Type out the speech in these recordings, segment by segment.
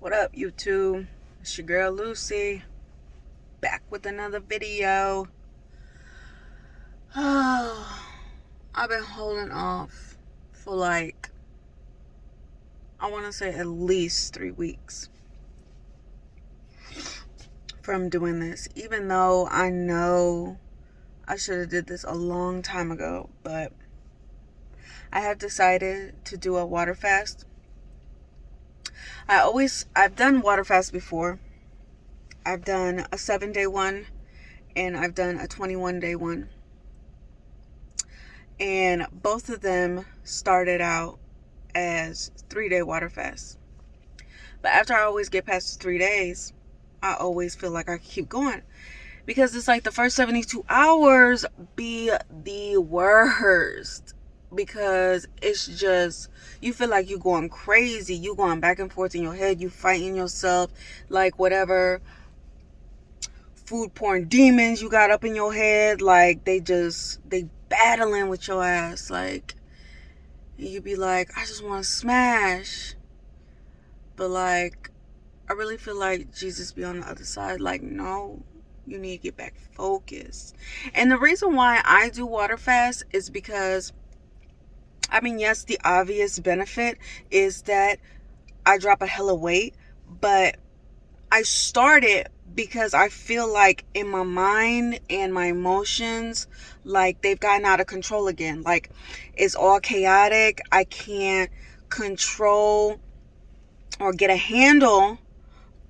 What up, YouTube? It's your girl Lucy, back with another video. Oh, I've been holding off for I want to say at least 3 weeks from doing this, even though I know I should have did this a long time ago, but I have decided to do a water fast. I've done water fast before. I've done a 7-day one and I've done a 21-day one. And both of them started out as 3-day water fasts. But after I always get past 3 days, I always feel like I can keep going. Because it's like the first 72 hours be the worst. Because it's just, you feel like you're going crazy. You going back and forth in your head. You fighting yourself. Like whatever food porn demons you got up in your head. Like they battling with your ass. Like you be like, I just want to smash. But like, I really feel like Jesus be on the other side. Like, no, you need to get back focused. And the reason why I do water fast is because, I mean, yes, the obvious benefit is that I drop a hella weight, but I started because I feel like in my mind and my emotions, like they've gotten out of control again. Like it's all chaotic. I can't control or get a handle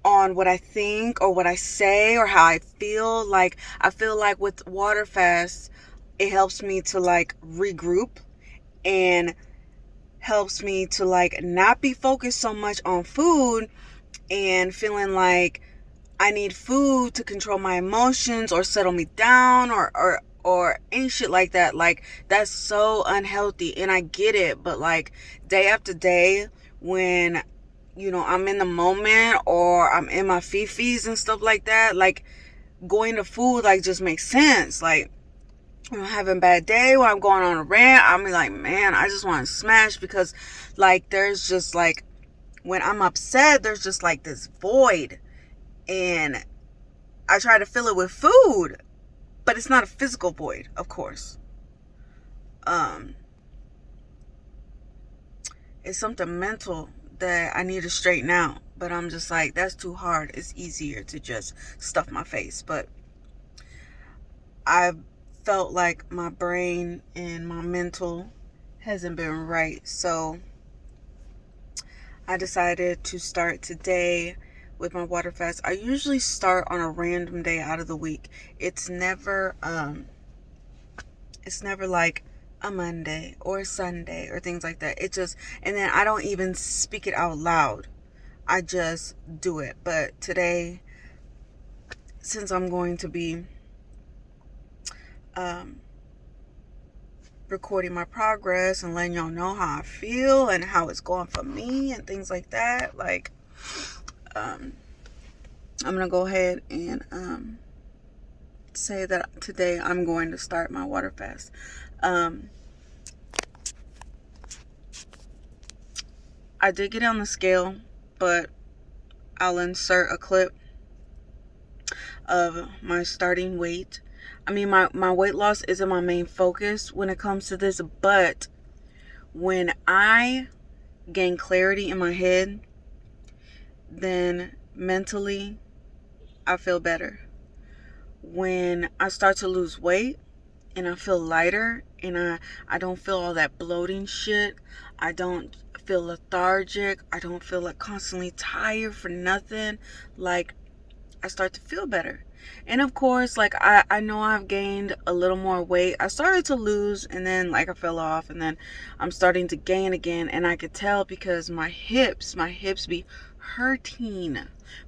on what I think or what I say or how I feel. Like I feel like with water fast, it helps me to like regroup and helps me to like not be focused so much on food and feeling like I need food to control my emotions or settle me down or any shit like that. Like that's so unhealthy, and I get it, but like day after day when I'm in the moment or I'm in my fifis and stuff like that, like going to food like just makes sense. Like I'm having a bad day or I'm going on a rant, I'm like, man, I just want to smash, because like there's just like when I'm upset, there's just like this void, and I try to fill it with food, but it's not a physical void, of course. It's something mental that I need to straighten out, but I'm just like, that's too hard. It's easier to just stuff my face. But I felt like my brain and my mental hasn't been right, so I decided to start today with my water fast. I usually start on a random day out of the week. It's never like a Monday or a Sunday or things like that. And then I don't even speak it out loud. I just do it. But today, since I'm going to be recording my progress and letting y'all know how I feel and how it's going for me and things like that, like I'm gonna go ahead and say that today I'm going to start my water fast. I did get on the scale, but I'll insert a clip of my starting weight. I mean, my weight loss isn't my main focus when it comes to this, but when I gain clarity in my head, then mentally I feel better. When I start to lose weight and I feel lighter and I don't feel all that bloating shit, I don't feel lethargic, I don't feel like constantly tired for nothing, like I start to feel better. And of course, like I know I've gained a little more weight. I started to lose and then like I fell off, and then I'm starting to gain again, and I could tell because my hips be hurting.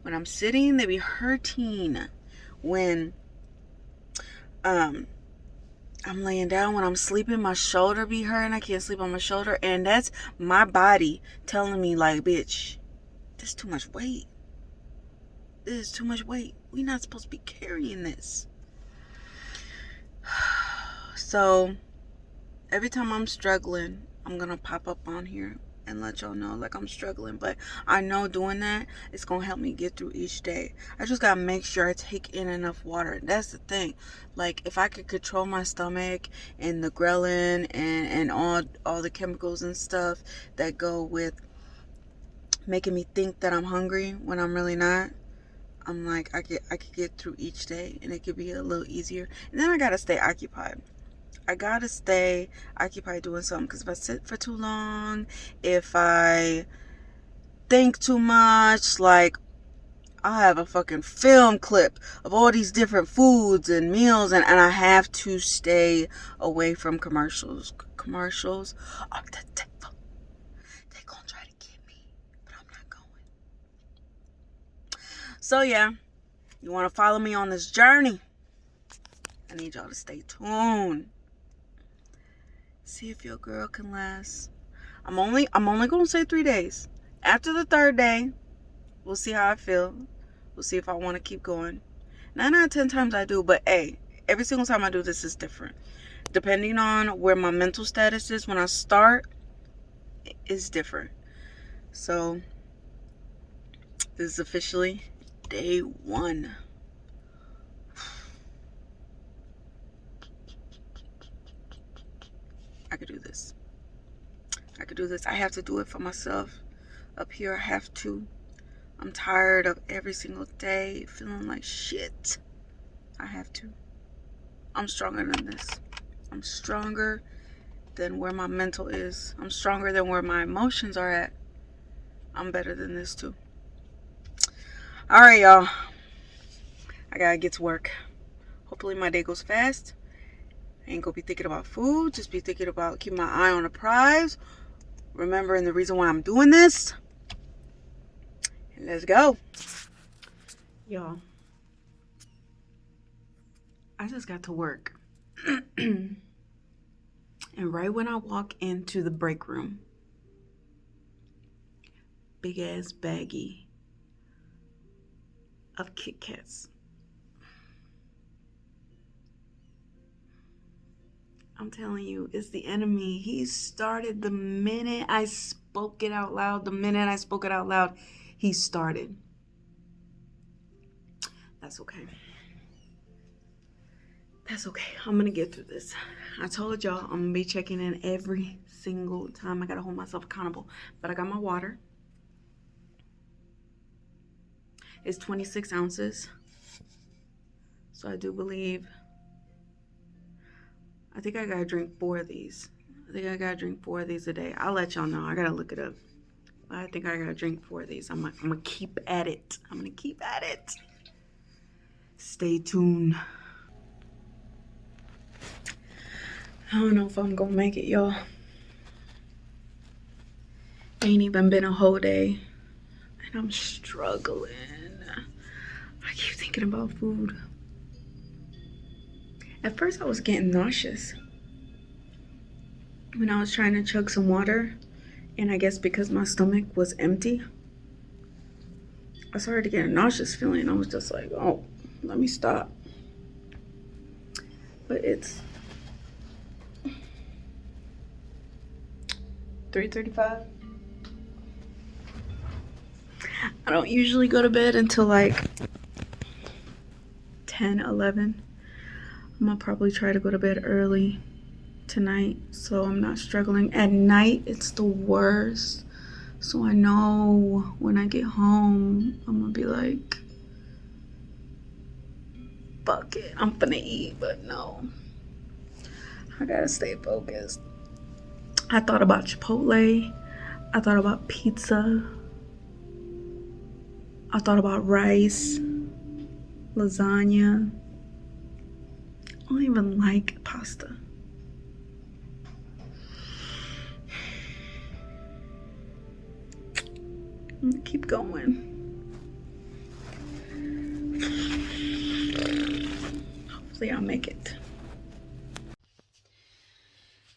When I'm sitting, they be hurting. When I'm laying down, when I'm sleeping, my shoulder be hurting. I can't sleep on my shoulder, and that's my body telling me like, bitch, this is too much weight. This is too much weight. We're not supposed to be carrying this. So every time I'm struggling, I'm gonna pop up on here and let y'all know like I'm struggling. But I know doing that is gonna help me get through each day. I just gotta make sure I take in enough water. That's the thing. Like if I could control my stomach and the ghrelin and all the chemicals and stuff that go with making me think that I'm hungry when I'm really not, I'm like I could get through each day and it could be a little easier. And then I gotta stay occupied. I gotta stay occupied doing something, because if I sit for too long, if I think too much, like I have a fucking film clip of all these different foods and meals, and I have to stay away from commercials. Commercials are the devil. They gonna try to get me, but I'm not going. So yeah, you wanna follow me on this journey? I need y'all to stay tuned. See if your girl can last. I'm only gonna say 3 days. After the 3rd day, we'll see how I feel. We'll see if I want to keep going. 9 out of 10 times I do, but hey, every single time I do this is different. Depending on where my mental status is when I start, is different. So this is officially day 1. I could do this. I could do this. I have to do it for myself. Up here, I have to. I'm tired of every single day feeling like shit. I have to. I'm stronger than this. I'm stronger than where my mental is. I'm stronger than where my emotions are at. I'm better than this too. All right, y'all. I gotta get to work. Hopefully my day goes fast. I ain't gonna be thinking about food. Just be thinking about keeping my eye on the prize. Remembering the reason why I'm doing this. And let's go. Y'all. I just got to work. And right when I walk into the break room, big ass baggie of Kit Kats. I'm telling you, it's the enemy. He started the minute I spoke it out loud. The minute I spoke it out loud, he started. That's okay. That's okay. I'm going to get through this. I told y'all I'm going to be checking in every single time. I got to hold myself accountable. But I got my water. It's 26 ounces. So I do believe... I think I gotta drink 4 of these. I think I gotta drink 4 of these a day. I'll let y'all know. I gotta look it up. I think I gotta drink 4 of these. I'm gonna keep at it. I'm gonna keep at it. Stay tuned. I don't know if I'm gonna make it, y'all. Ain't even been a whole day. And I'm struggling. I keep thinking about food. At first I was getting nauseous when I was trying to chug some water, and I guess because my stomach was empty, I started to get a nauseous feeling. I was just like, oh, let me stop. But it's 3:35. I don't usually go to bed until like 10, 11. I'm gonna probably try to go to bed early tonight so I'm not struggling. At night, it's the worst. So I know when I get home, I'm gonna be like, fuck it, I'm finna eat, but no. I gotta stay focused. I thought about Chipotle. I thought about pizza. I thought about rice, lasagna. I don't even like pasta. I'm gonna keep going. Hopefully I'll make it.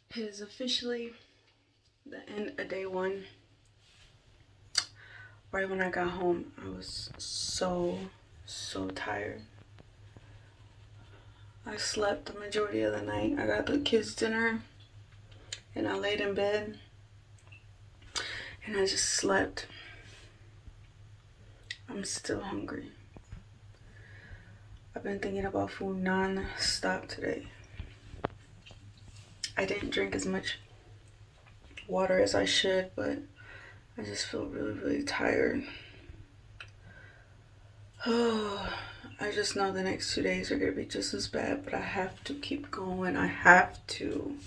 It is officially the end of day 1. Right when I got home, I was so tired. I slept the majority of the night. I got the kids dinner and I laid in bed. and I just slept. I'm still hungry. I've been thinking about food non-stop today. I didn't drink as much water as I should, but I just feel really, really tired. Oh, I just know the next 2 days are gonna be just as bad, but I have to keep going. I have to.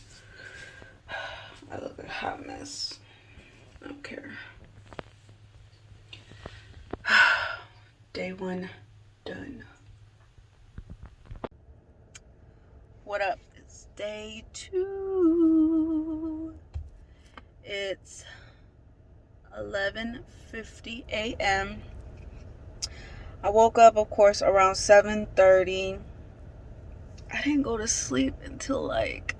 I look a hot mess. I don't care. Day 1 done. What up? It's day 2. It's 11:50 a.m. I woke up, of course, around 7:30. I didn't go to sleep until like,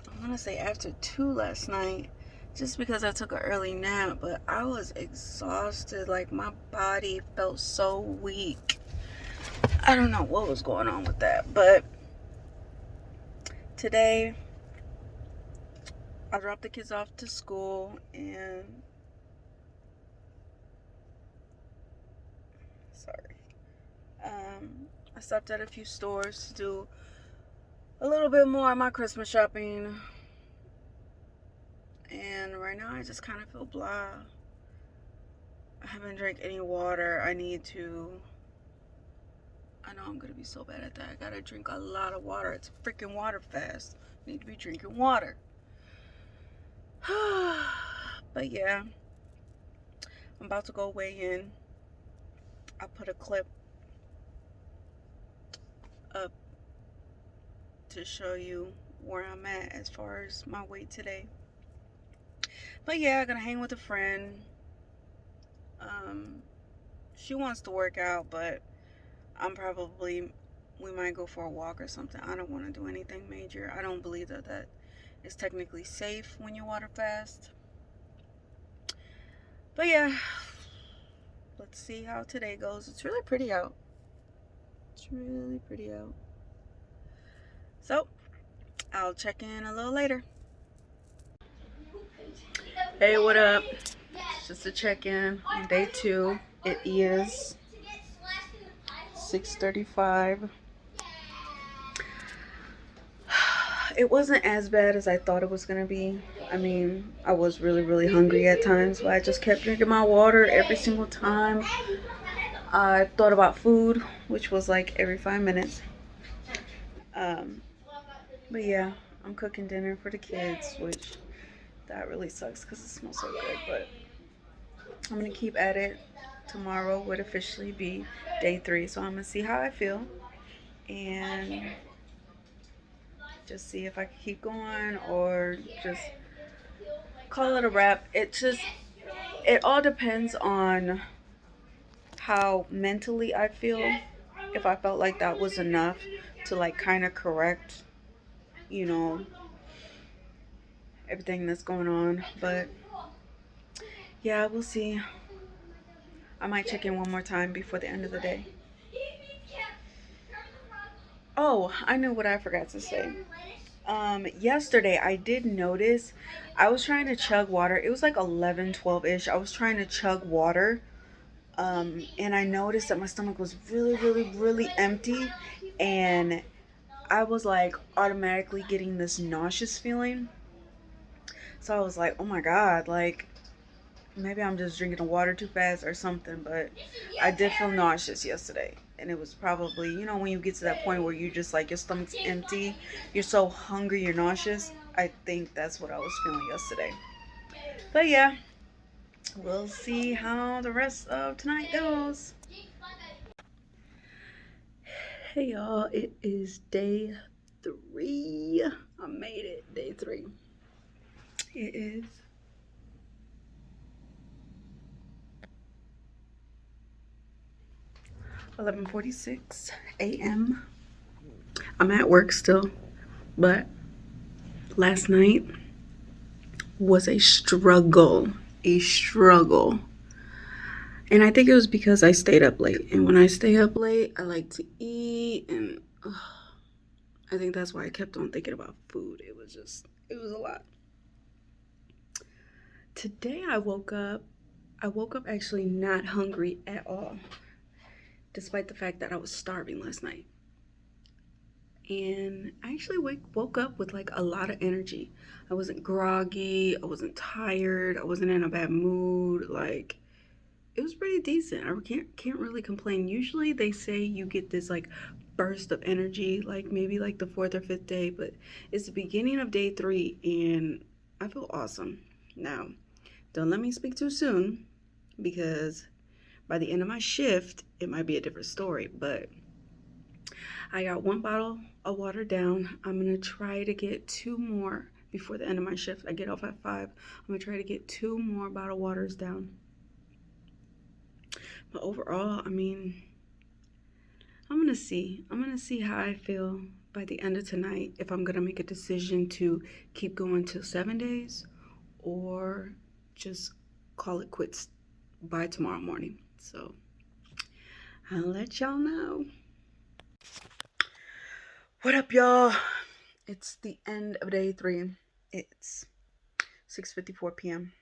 I want to say after 2 last night, just because I took an early nap, but I was exhausted. Like, my body felt so weak. I don't know what was going on with that, but today I dropped the kids off to school, and I stopped at a few stores to do a little bit more of my Christmas shopping, and right now I just kind of feel blah. I haven't drank any water. I need to. I know I'm gonna be so bad at that. I gotta drink a lot of water. It's a freaking water fast. I need to be drinking water. But yeah, I'm about to go weigh in. I put a clip up to show you where I'm at as far as my weight today. But yeah, I'm gonna hang with a friend. She wants to work out, but we might go for a walk or something. I don't want to do anything major. I don't believe that is technically safe when you water fast. But yeah, let's see how today goes. It's really pretty out. It's really pretty out. So, I'll check in a little later. Hey, what up? It's just a check-in on day 2. It is 6:35. It wasn't as bad as I thought it was gonna be. I mean, I was really, really hungry at times, but I just kept drinking my water every single time I thought about food, which was like every 5 minutes. But yeah, I'm cooking dinner for the kids, which that really sucks because it smells so good. But I'm gonna keep at it. Tomorrow would officially be day 3, so I'm gonna see how I feel and just see if I can keep going or just call it a wrap. It all depends on how mentally I feel. If I felt like that was enough to like kind of correct, you know, everything that's going on. But yeah, we'll see. I might check in one more time before the end of the day. Oh, I know what I forgot to say. Yesterday I did notice I was trying to chug water. It was like 11, 12-ish. I was trying to chug water. And I noticed that my stomach was really, really, really empty. And I was like automatically getting this nauseous feeling. So I was like, oh my God, like maybe I'm just drinking the water too fast or something. But I did feel nauseous yesterday. And it was probably, you know, when you get to that point where you just like your stomach's empty, you're so hungry, you're nauseous. I think that's what I was feeling yesterday. But yeah, we'll see how the rest of tonight goes. Hey y'all, it is day 3. I made it, day 3. It is 11:46 a.m. I'm at work still, but last night was a struggle. And I think it was because I stayed up late. And when I stay up late, I like to eat. And I think that's why I kept on thinking about food. It was a lot. Today I woke up actually not hungry at all, despite the fact that I was starving last night. And I actually woke up with like a lot of energy. I wasn't groggy, I wasn't tired, I wasn't in a bad mood. Like, it was pretty decent. I can't really complain. Usually they say you get this like burst of energy, like maybe like the fourth or fifth day, but it's the beginning of day 3 and I feel awesome. Now, don't let me speak too soon, because by the end of my shift, it might be a different story. But I got 1 bottle of water down. I'm going to try to get 2 more before the end of my shift. I get off at 5. I'm going to try to get 2 more bottled waters down. But overall, I mean, I'm going to see. I'm going to see how I feel by the end of tonight, if I'm going to make a decision to keep going till 7 days or just call it quits by tomorrow morning. So I'll let y'all know. What up, y'all? It's the end of day 3. It's 6:54 p.m.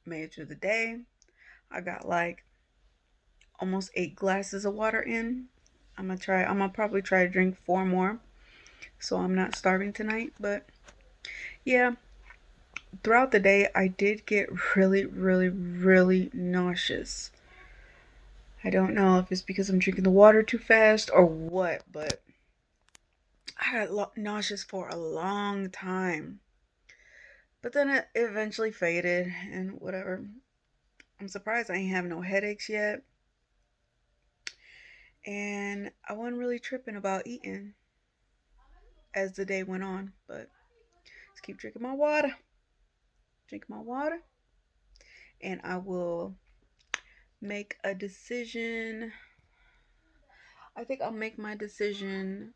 Made it through the day. I got like almost 8 glasses of water in. I'm gonna probably try to drink 4 more, so I'm not starving tonight. But yeah, throughout the day I did get really nauseous. I don't know if it's because I'm drinking the water too fast or what, but I got nauseous for a long time. But then it eventually faded and whatever. I'm surprised I ain't have no headaches yet. And I wasn't really tripping about eating as the day went on. But just keep drinking my water. And I will make a decision. I think I'll make my decision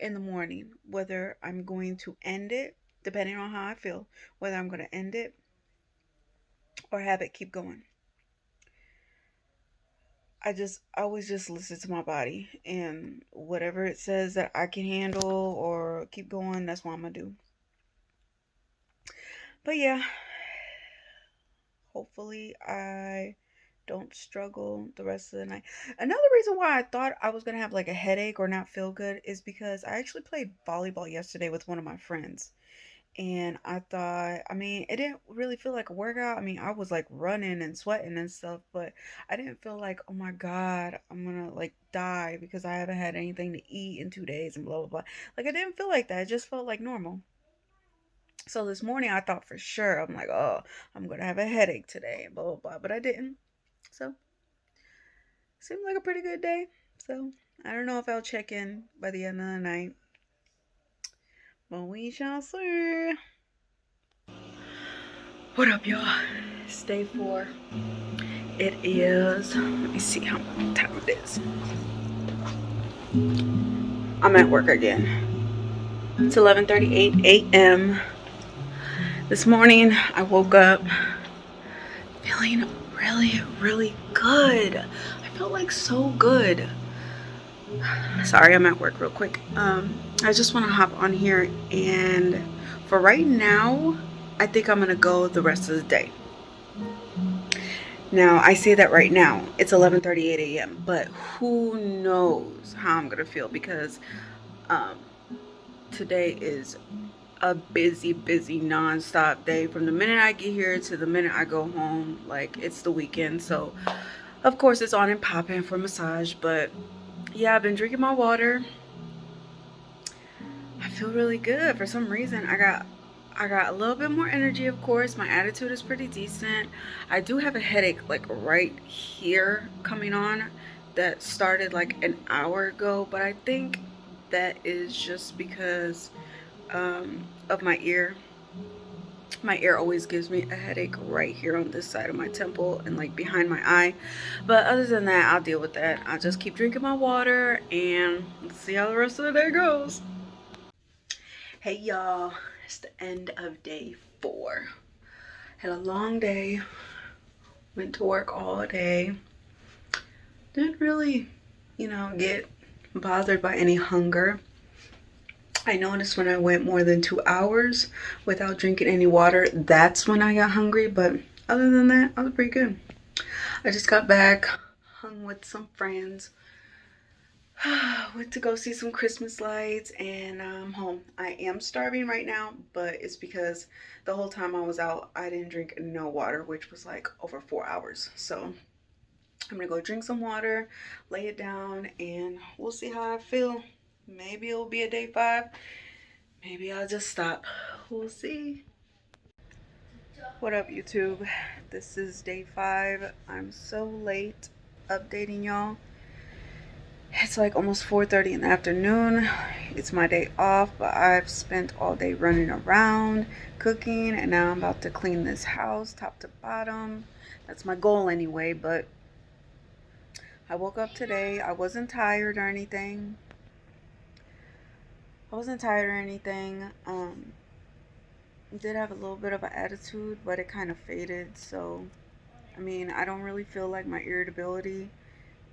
in the morning whether I'm going to end it, depending on how I feel, whether I'm going to end it or have it keep going. I always just listen to my body, and whatever it says that I can handle or keep going, that's what I'm gonna do. But yeah, hopefully I don't struggle the rest of the night. Another reason why I thought I was gonna have like a headache or not feel good is because I actually played volleyball yesterday with one of my friends. And I thought, I mean, it didn't really feel like a workout. I mean, I was like running and sweating and stuff, but I didn't feel like, oh my God, I'm gonna like die because I haven't had anything to eat in 2 days and blah, blah, blah. Like, I didn't feel like that. It just felt like normal. So this morning I thought for sure, I'm like, oh, I'm gonna have a headache today and blah, blah, blah. But I didn't. So, seemed like a pretty good day. So, I don't know if I'll check in by the end of the night, but we shall see. What up, y'all? It's day 4. It is, let me see how time it is. I'm at work again. It's 11:38 a.m. This morning I woke up feeling really good. I felt like so good. Sorry, I'm at work real quick. I just want to hop on here, and for right now, I think I'm gonna go the rest of the day. Now, I say that right now, it's 11:38 a.m., but who knows how I'm gonna feel, because today is a busy non-stop day from the minute I get here to the minute I go home. Like, it's the weekend, so of course it's on and popping for massage. But yeah, I've been drinking my water. I feel really good. For some reason I got a little bit more energy. Of course, my attitude is pretty decent. I do have a headache like right here coming on that started like an hour ago, but I think that is just because of my ear. My ear always gives me a headache right here on this side of my temple and like behind my eye. But other than that, I'll deal with that. I'll just keep drinking my water and see how the rest of the day goes. Hey y'all, it's the end of day 4. Had a long day. Went to work all day. Didn't really, get bothered by any hunger. I noticed when I went more than 2 hours without drinking any water, that's when I got hungry. But other than that, I was pretty good. I just got back, hung with some friends, went to go see some Christmas lights, and I'm home. I am starving right now, but it's because the whole time I was out, I didn't drink no water, which was like over 4 hours. So I'm gonna go drink some water, lay it down, and we'll see how I feel. Maybe it'll be a day 5. Maybe I'll just stop. We'll see. What up, YouTube? This is day 5. I'm so late updating y'all. It's like almost 4:30 in the afternoon. It's my day off, but I've spent all day running around, cooking, and now I'm about to clean this house top to bottom. That's my goal anyway, but I woke up today. I wasn't tired or anything. Did have a little bit of an attitude, but it kind of faded. So, I mean, I don't really feel like my irritability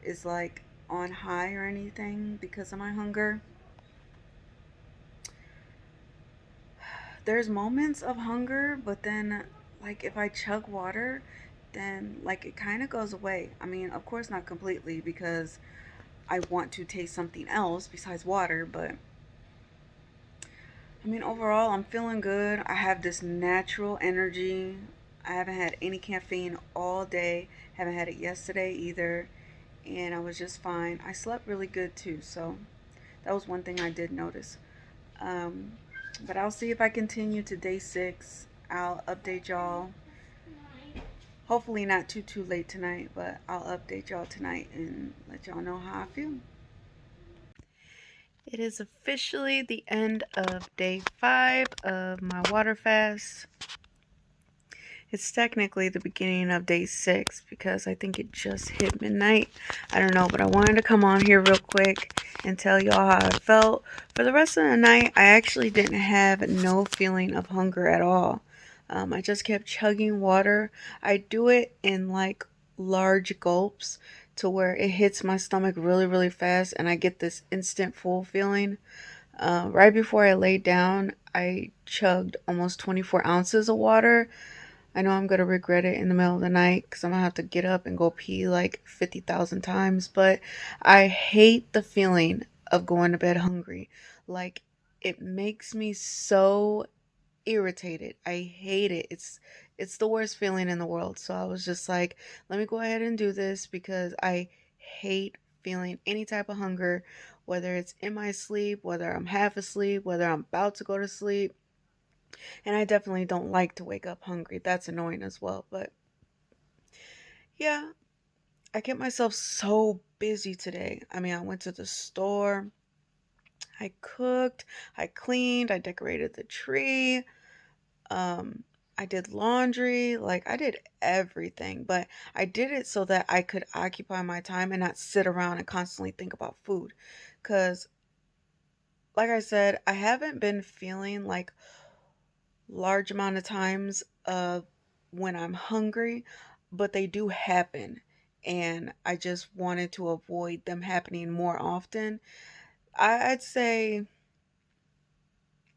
is like on high or anything because of my hunger. There's moments of hunger, but then like if I chug water, then like it kind of goes away. I mean, of course not completely because I want to taste something else besides water, but I mean, overall, I'm feeling good. I have this natural energy. I haven't had any caffeine all day. Haven't had it yesterday either. And I was just fine. I slept really good too. So that was one thing I did notice. Um, but I'll see if I continue to day 6. I'll update y'all. Hopefully not too late tonight, but I'll update y'all tonight and let y'all know how I feel. It is officially the end of day 5 of my water fast. It's technically the beginning of day 6 because I think it just hit midnight. I don't know, but I wanted to come on here real quick and tell y'all how I felt. For the rest of the night, I actually didn't have no feeling of hunger at all. I just kept chugging water. I do it in like large gulps to where it hits my stomach really fast and I get this instant full feeling. Right before I laid down, I chugged almost 24 ounces of water. I know I'm going to regret it in the middle of the night because I'm going to have to get up and go pee like 50,000 times. But I hate the feeling of going to bed hungry. Like, it makes me so irritated. I hate it. It's the worst feeling in the world. So I was just like, let me go ahead and do this because I hate feeling any type of hunger, whether it's in my sleep, whether I'm half asleep, whether I'm about to go to sleep. And I definitely don't like to wake up hungry. That's annoying as well. But yeah, I kept myself so busy today. I mean, I went to the store, I cooked, I cleaned, I decorated the tree. Um, I did laundry, like I did everything, but I did it so that I could occupy my time and not sit around and constantly think about food. Cause like I said, I haven't been feeling like large amount of times when I'm hungry, but they do happen. And I just wanted to avoid them happening more often. I'd say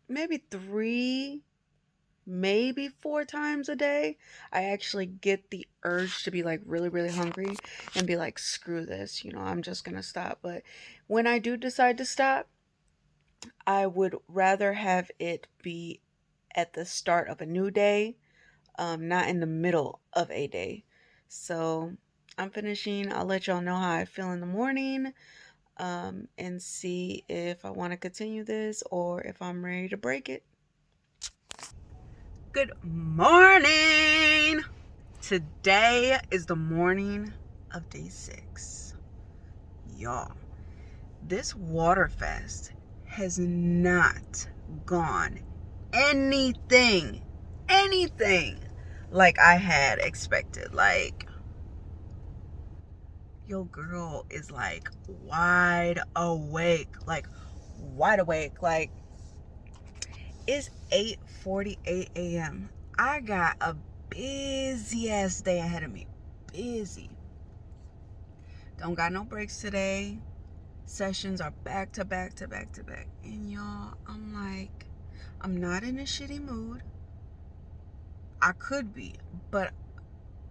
maybe 3, maybe 4 times a day. I actually get the urge to be like really hungry and be like, screw this, I'm just gonna stop. But when I do decide to stop, I would rather have it be at the start of a new day, not in the middle of a day. So I'm finishing. I'll let y'all know how I feel in the morning, and see if I want to continue this or if I'm ready to break it. Good morning. Today is the morning of day 6. Y'all, this water fast has not gone anything like I had expected. Like, your girl is like wide awake. Like, it's 8:48 a.m. I got a busy ass day ahead of me. Busy. Don't got no breaks today. sessions are back to back to back to back. And y'all, I'm like, I'm not in a shitty mood. I could be, but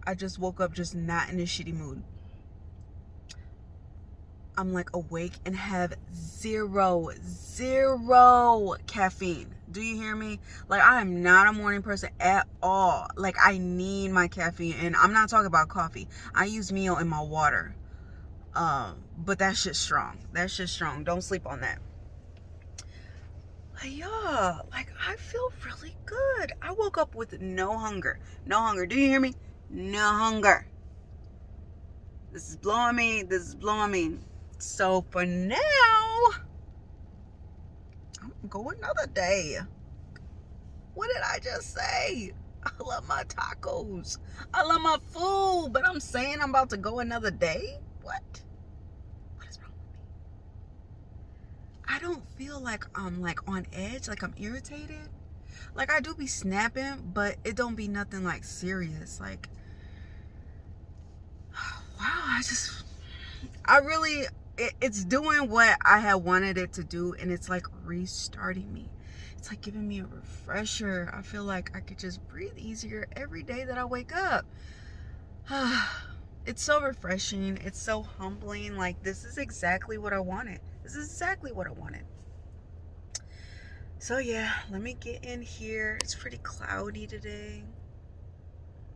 I just woke up just not in a shitty mood. I'm like awake and have zero caffeine. Do you hear me? Like, I am not a morning person at all. Like, I need my caffeine, and I'm not talking about coffee. I use Mio in my water. But that shit's strong. That shit's strong. Don't sleep on that. But yeah, like, I feel really good. I woke up with no hunger. No hunger. Do you hear me? No hunger. This is blowing me. This is blowing me. So for now, I'm gonna go another day. What did I just say? I love my tacos. I love my food, but I'm saying I'm about to go another day? What? What is wrong with me? I don't feel like I'm like on edge, like I'm irritated. Like, I do be snapping, but it don't be nothing like serious. Like, wow, it's doing what I had wanted it to do, and it's like restarting me. It's like giving me a refresher. I feel like I could just breathe easier every day that I wake up. It's so refreshing. It's so humbling. Like, this is exactly what I wanted. This is exactly what I wanted. So yeah, let me get in here. It's pretty cloudy today.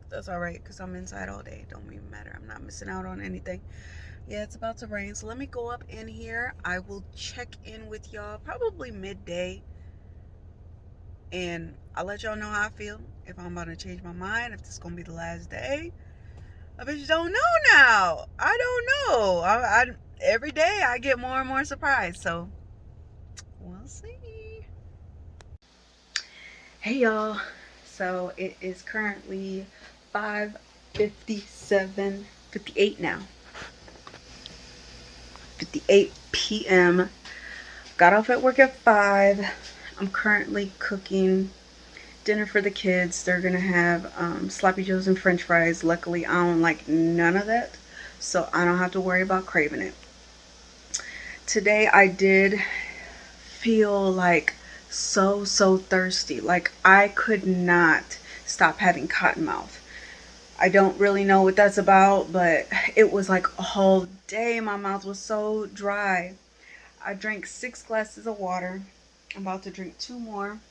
That's all right, because I'm inside all day. Don't even matter. I'm not missing out on anything. Yeah, it's about to rain, so let me go up in here. I will check in with y'all probably midday, and I'll let y'all know how I feel, if I'm about to change my mind, if this is gonna be the last day. I just don't know now. I don't know. I every day I get more and more surprised, so we'll see. Hey y'all, so it is currently 58 now. 58 p.m. Got off at work at 5. I'm currently cooking dinner for the kids. They're gonna have sloppy joes and french fries. Luckily, I don't like none of that, so I don't have to worry about craving it. Today I did feel like so thirsty. Like, I could not stop having cotton mouth. I don't really know what that's about, but it was like a whole day. My mouth was so dry. I drank 6 glasses of water. I'm about to drink 2 more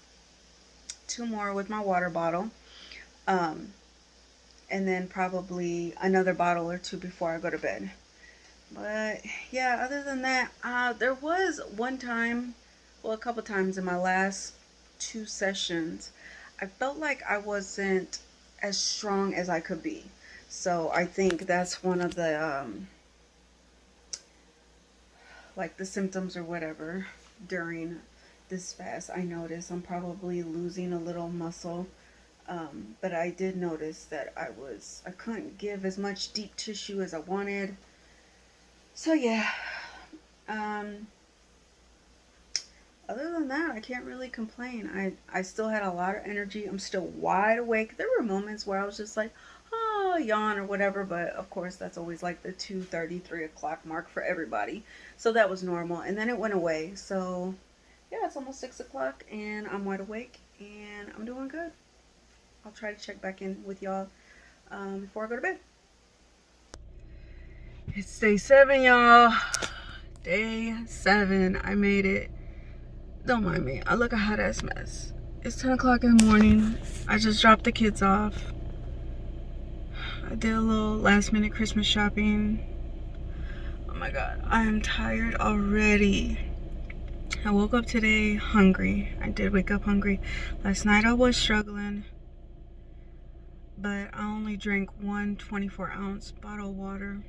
with my water bottle. And then probably another bottle or 2 before I go to bed. But yeah, other than that, there was one time, well, a couple times in my last 2 sessions, I felt like I wasn't as strong as I could be. So I think that's one of the like the symptoms or whatever during this fast. I noticed I'm probably losing a little muscle, but I did notice that I couldn't give as much deep tissue as I wanted. So yeah, other than that, I can't really complain. I still had a lot of energy. I'm still wide awake. There were moments where I was just like, oh, yawn or whatever, but of course that's always like the 2:30, 3 o'clock mark for everybody. So that was normal, and then it went away. So yeah, it's almost 6 o'clock, and I'm wide awake, and I'm doing good. I'll try to check back in with y'all before I go to bed. It's day 7, y'all. Day 7. I made it. Don't mind me. I look a hot ass mess. It's 10 o'clock in the morning. I just dropped the kids off. I did a little last minute Christmas shopping. Oh my god, I am tired already. I woke up today hungry. I did wake up hungry. Last night I was struggling, but I only drank 1 24-ounce bottle of water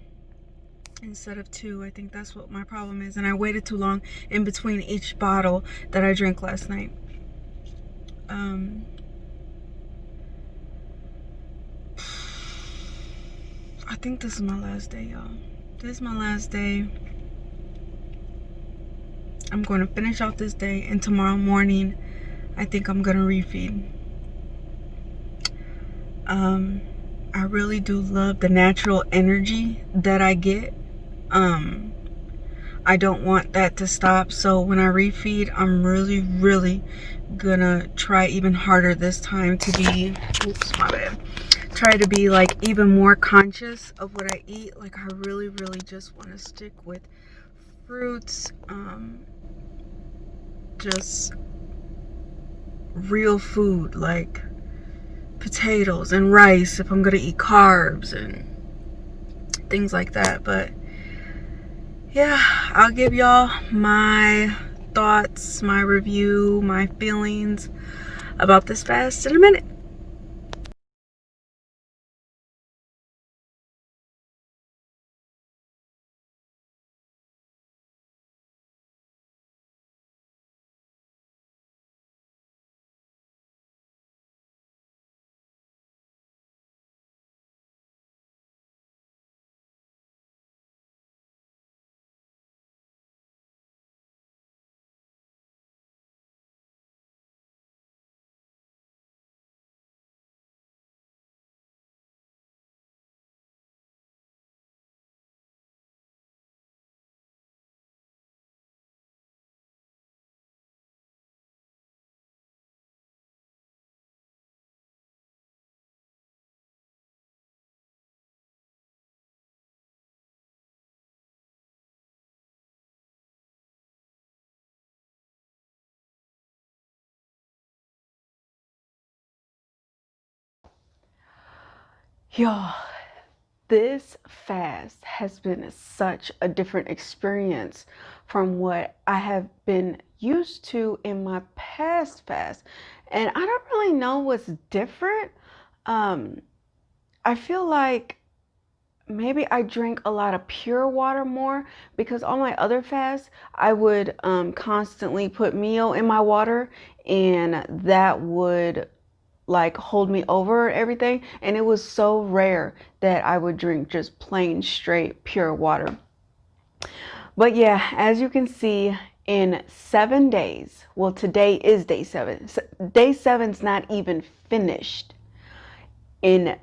instead of 2. I think that's what my problem is, and I waited too long in between each bottle that I drank last night. I think this is my last day, y'all. This is my last day. I'm going to finish out this day, and tomorrow morning I think I'm going to refeed. I really do love the natural energy that I get. I don't want that to stop. So when I refeed, I'm really gonna try even harder this time to be, oops, my bad. Try to be like even more conscious of what I eat. Like I really just want to stick with fruits, just real food like potatoes and rice if I'm gonna eat carbs and things like that. But yeah, I'll give y'all my thoughts, my review, my feelings about this fast in a minute. Y'all, this fast has been such a different experience from what I have been used to in my past fast. And I don't really know what's different. I feel like maybe I drink a lot of pure water more because on my other fasts, I would constantly put Mio in my water and that would like hold me over everything. And it was so rare that I would drink just plain straight pure water. But yeah, as you can see, in 7 days, well, today is day 7. Day 7's not even finished. On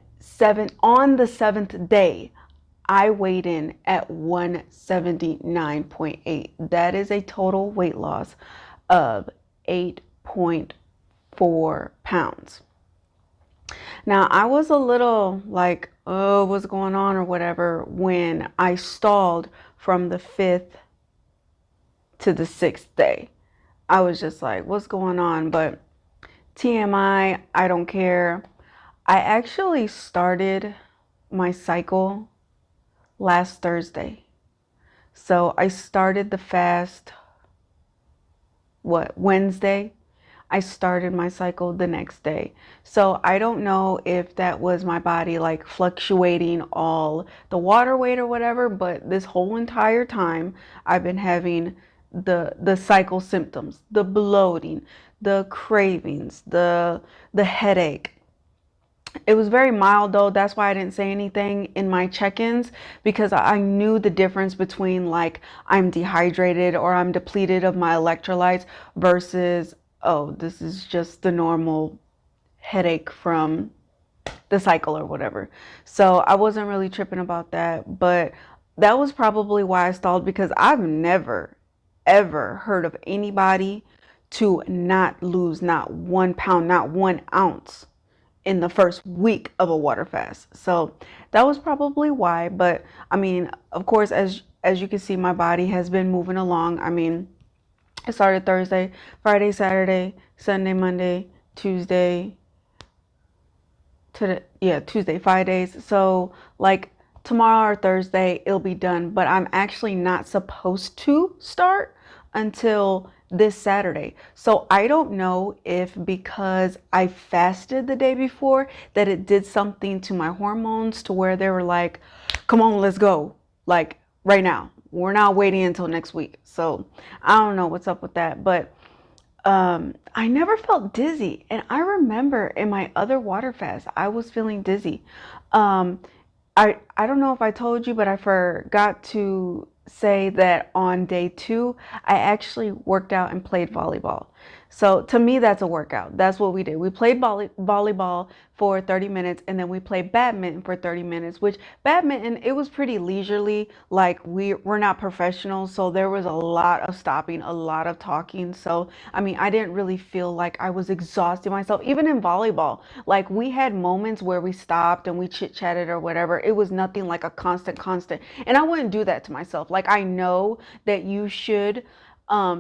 the 7th day, I weighed in at 179.8. That is a total weight loss of 8.4 pounds. Now, I was a little like, oh, what's going on or whatever when I stalled from the 5th to the 6th day. I was just like, what's going on? But TMI, I don't care. I actually started my cycle last Thursday. So I started the fast, Wednesday? I started my cycle the next day. So I don't know if that was my body like fluctuating all the water weight or whatever, but this whole entire time I've been having the cycle symptoms, the bloating, the cravings, the headache. It was very mild though. That's why I didn't say anything in my check-ins because I knew the difference between like I'm dehydrated or I'm depleted of my electrolytes versus, oh, this is just the normal headache from the cycle or whatever. So I wasn't really tripping about that, but that was probably why I stalled because I've never ever heard of anybody to not lose not 1 pound, not 1 ounce in the first week of a water fast. So that was probably why. But I mean, of course, as you can see, my body has been moving along. I mean, it started Thursday, Friday, Saturday, Sunday, Monday, Tuesday, Tuesday, 5 days. So like tomorrow or Thursday, it'll be done. But I'm actually not supposed to start until this Saturday. So I don't know if because I fasted the day before that it did something to my hormones to where they were like, come on, let's go. Like right now. We're not waiting until next week. So I don't know what's up with that. But I never felt dizzy. And I remember in my other water fast, I was feeling dizzy. Um, I don't know if I told you, but I forgot to say that on day 2, I actually worked out and played volleyball. So to me, that's a workout. That's what we did. We played volleyball for 30 minutes, and then we played badminton for 30 minutes, which badminton, it was pretty leisurely. Like we're not professionals. So there was a lot of stopping, a lot of talking. So, I mean, I didn't really feel like I was exhausting myself. Even in volleyball, like we had moments where we stopped and we chit chatted or whatever. It was nothing like a constant. And I wouldn't do that to myself. Like I know that you should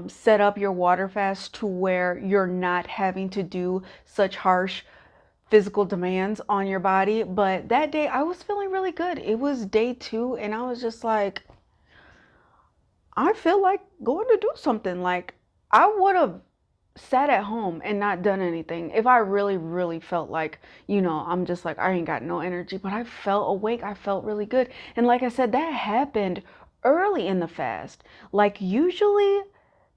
set up your water fast to where you're not having to do such harsh physical demands on your body. But that day I was feeling really good. It was day 2 and I was just like, I feel like going to do something. Like I would have sat at home and not done anything if I really felt like, I'm just like, I ain't got no energy, but I felt awake. I felt really good. And like I said, that happened early in the fast. Like usually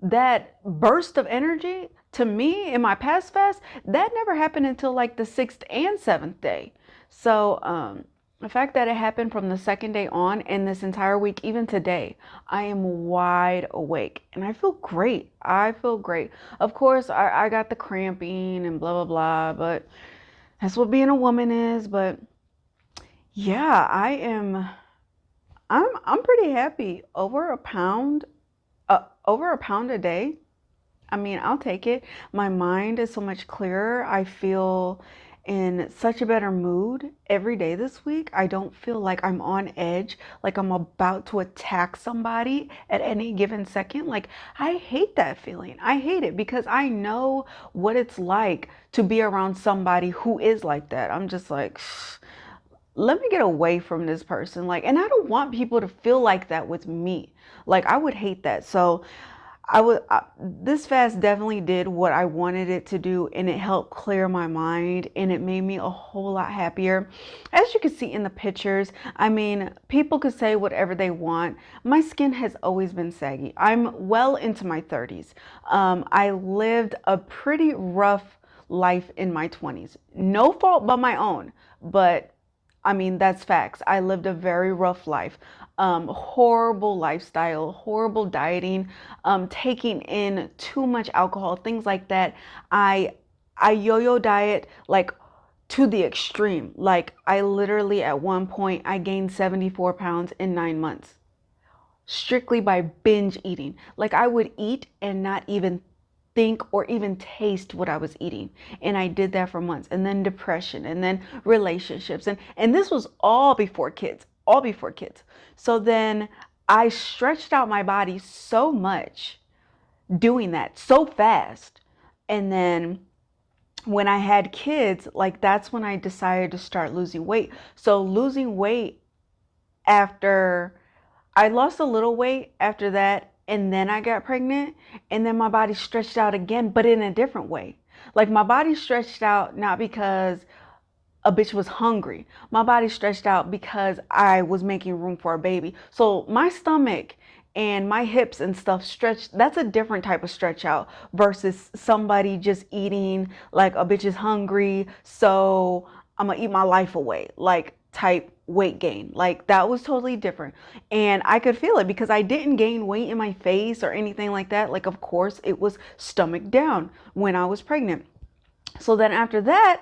that burst of energy to me in my past fast, that never happened until like the 6th and 7th day. So, the fact that it happened from the second day on and this entire week, even today, I am wide awake and I feel great. I feel great. Of course, I got the cramping and blah, blah, blah, but that's what being a woman is. But yeah, I'm pretty happy. Over a pound a day. I mean, I'll take it. My mind is so much clearer. I feel in such a better mood every day this week. I don't feel like I'm on edge, like I'm about to attack somebody at any given second. Like, I hate that feeling. I hate it because I know what it's like to be around somebody who is like that. I'm just like, let me get away from this person. Like, and I don't want people to feel like that with me. Like, I would hate that. So, this fast definitely did what I wanted it to do, and it helped clear my mind and it made me a whole lot happier. As you can see in the pictures, I mean, people could say whatever they want. My skin has always been saggy. I'm well into my 30s. I lived a pretty rough life in my 20s. No fault but my own, but I mean, that's facts. I lived a very rough life. Horrible lifestyle, horrible dieting, taking in too much alcohol, things like that. I yo-yo diet like to the extreme. Like I literally at one point I gained 74 pounds in 9 months strictly by binge eating. Like I would eat and not even think or even taste what I was eating. And I did that for months. And then depression and then relationships. And this was all before kids, all before kids. So then I stretched out my body so much doing that so fast. And then when I had kids, like that's when I decided to start losing weight. So losing weight after I lost a little weight after that, and then I got pregnant, and then my body stretched out again, but in a different way. Like my body stretched out not because a bitch was hungry. My body stretched out because I was making room for a baby. So my stomach and my hips and stuff stretched. That's a different type of stretch out versus somebody just eating like a bitch is hungry, so I'm gonna eat my life away. Like type weight gain. Like that was totally different. And I could feel it because I didn't gain weight in my face or anything like that. Like of course it was stomach down when I was pregnant. So then after that,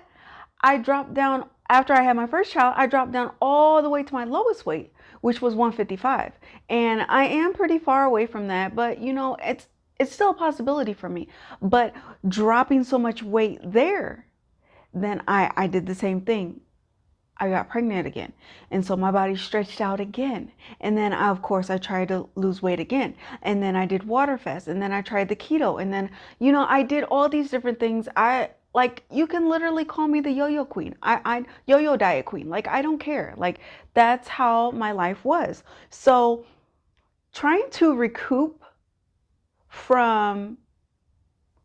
I dropped down after I had my first child, I dropped down all the way to my lowest weight, which was 155. And I am pretty far away from that, but it's still a possibility for me. But dropping so much weight there, then I did the same thing. I got pregnant again. And so my body stretched out again. And then of course I tried to lose weight again. And then I did water fast. And then I tried the keto. And then, I did all these different things. You can literally call me the yo-yo queen. I yo-yo diet queen. Like, I don't care. Like, that's how my life was. So trying to recoup from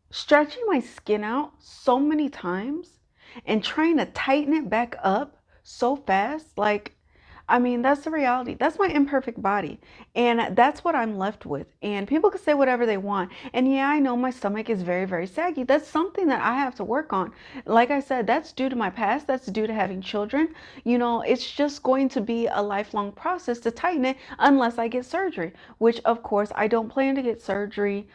stretching my skin out so many times and trying to tighten it back up so fast, like, I mean, that's the reality. That's my imperfect body. And that's what I'm left with. And people can say whatever they want. And yeah, I know my stomach is very, very saggy. That's something that I have to work on. Like I said, that's due to my past. That's due to having children. It's just going to be a lifelong process to tighten it unless I get surgery, which of course I don't plan to get surgery.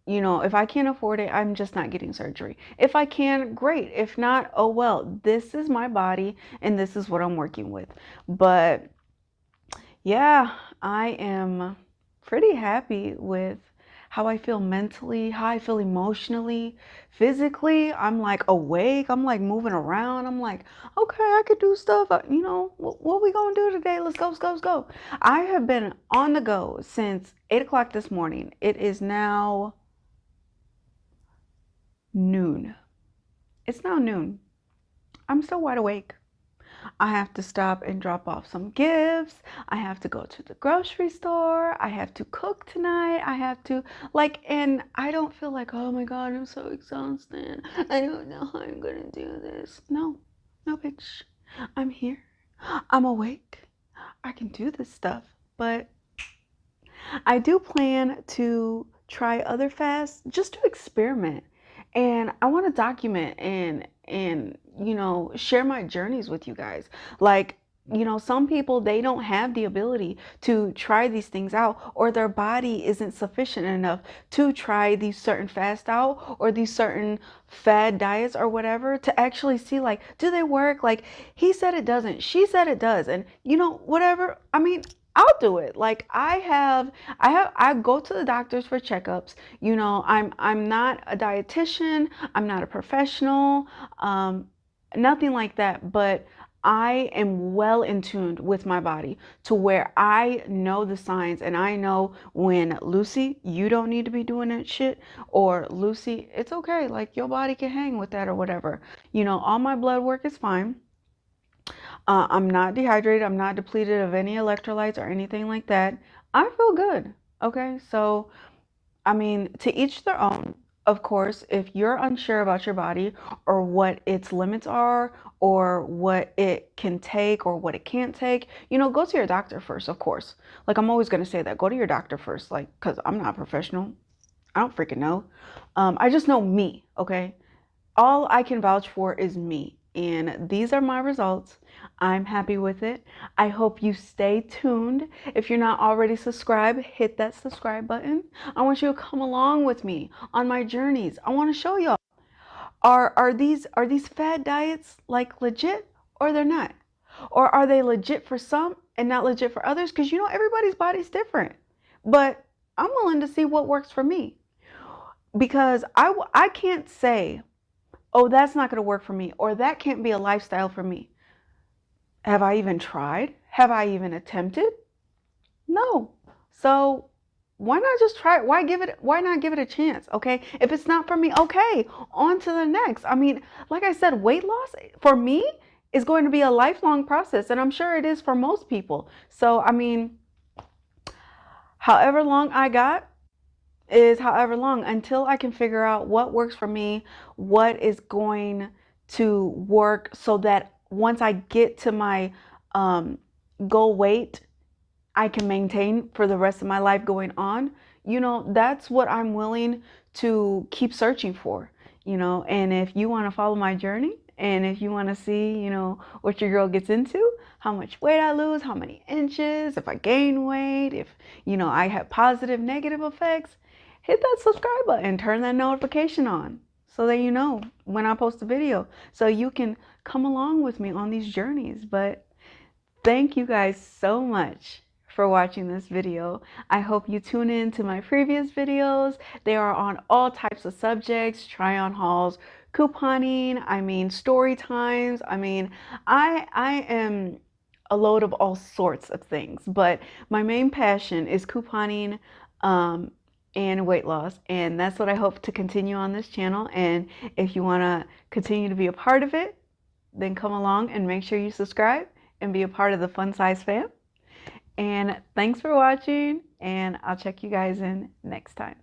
you know, if I can't afford it, I'm just not getting surgery. If I can, great. If not, oh well, this is my body and this is what I'm working with. But yeah, I am pretty happy with how I feel mentally, how I feel emotionally, physically. I'm like awake. I'm like moving around. I'm like, okay, I could do stuff. You know, what we gonna do today? Let's go, let's go, let's go. I have been on the go since 8 o'clock this morning. It is now noon. It's now noon. I'm still wide awake. I have to stop and drop off some gifts. I have to go to the grocery store. I have to cook tonight. I have to, like, and I don't feel like, oh my God, I'm so exhausted. I don't know how I'm going to do this. No, no, bitch. I'm here. I'm awake. I can do this stuff. But I do plan to try other fasts just to experiment. And I want to document and you know, share my journeys with you guys. Like, you know, some people, they don't have the ability to try these things out, or their body isn't sufficient enough to try these certain fast out or these certain fad diets or whatever to actually see, like, do they work? Like, he said it doesn't, she said it does, and you know, whatever. I mean, I'll do it. Like, I go to the doctors for checkups. You know, I'm not a dietitian. I'm not a professional. Nothing like that. But I am well in tuned with my body to where I know the signs, and I know when, Lucy, you don't need to be doing that shit, or Lucy, it's okay. Like, your body can hang with that or whatever. You know, all my blood work is fine. I'm not dehydrated. I'm not depleted of any electrolytes or anything like that. I feel good. Okay. So, I mean, to each their own. Of course, if you're unsure about your body or what its limits are or what it can take or what it can't take, you know, go to your doctor first, of course. Like, I'm always going to say that. Go to your doctor first, like, because I'm not a professional. I don't freaking know. I just know me. Okay. All I can vouch for is me. And these are my results. I'm happy with it. I hope you stay tuned. If you're not already subscribed, hit that subscribe button. I want you to come along with me on my journeys. I want to show y'all. Are these fad diets like legit, or they're not? Or are they legit for some and not legit for others? Because you know, everybody's body's different. But I'm willing to see what works for me. Because I can't say, oh, that's not going to work for me, or that can't be a lifestyle for me. Have I even tried? Have I even attempted? No. So why not just try it? Why not give it a chance? Okay. If it's not for me, okay, on to the next. I mean, like I said, weight loss for me is going to be a lifelong process, and I'm sure it is for most people. So, I mean, however long I got is however long until I can figure out what works for me, what is going to work so that once I get to my goal weight, I can maintain for the rest of my life going on. You know, that's what I'm willing to keep searching for, you know. And if you want to follow my journey, and if you want to see, you know, what your girl gets into, how much weight I lose, how many inches, if I gain weight, if, you know, I have positive, negative effects, hit that subscribe button, turn that notification on so that you know when I post a video, so you can come along with me on these journeys. But thank you guys so much for watching this video. I hope you tune in to my previous videos. They are on all types of subjects, try on hauls, couponing, I mean, story times. I mean, I am a load of all sorts of things, but my main passion is couponing and weight loss, and that's what I hope to continue on this channel. And if you want to continue to be a part of it, then come along and make sure you subscribe and be a part of the Fun Size fam. And thanks for watching, and I'll check you guys in next time.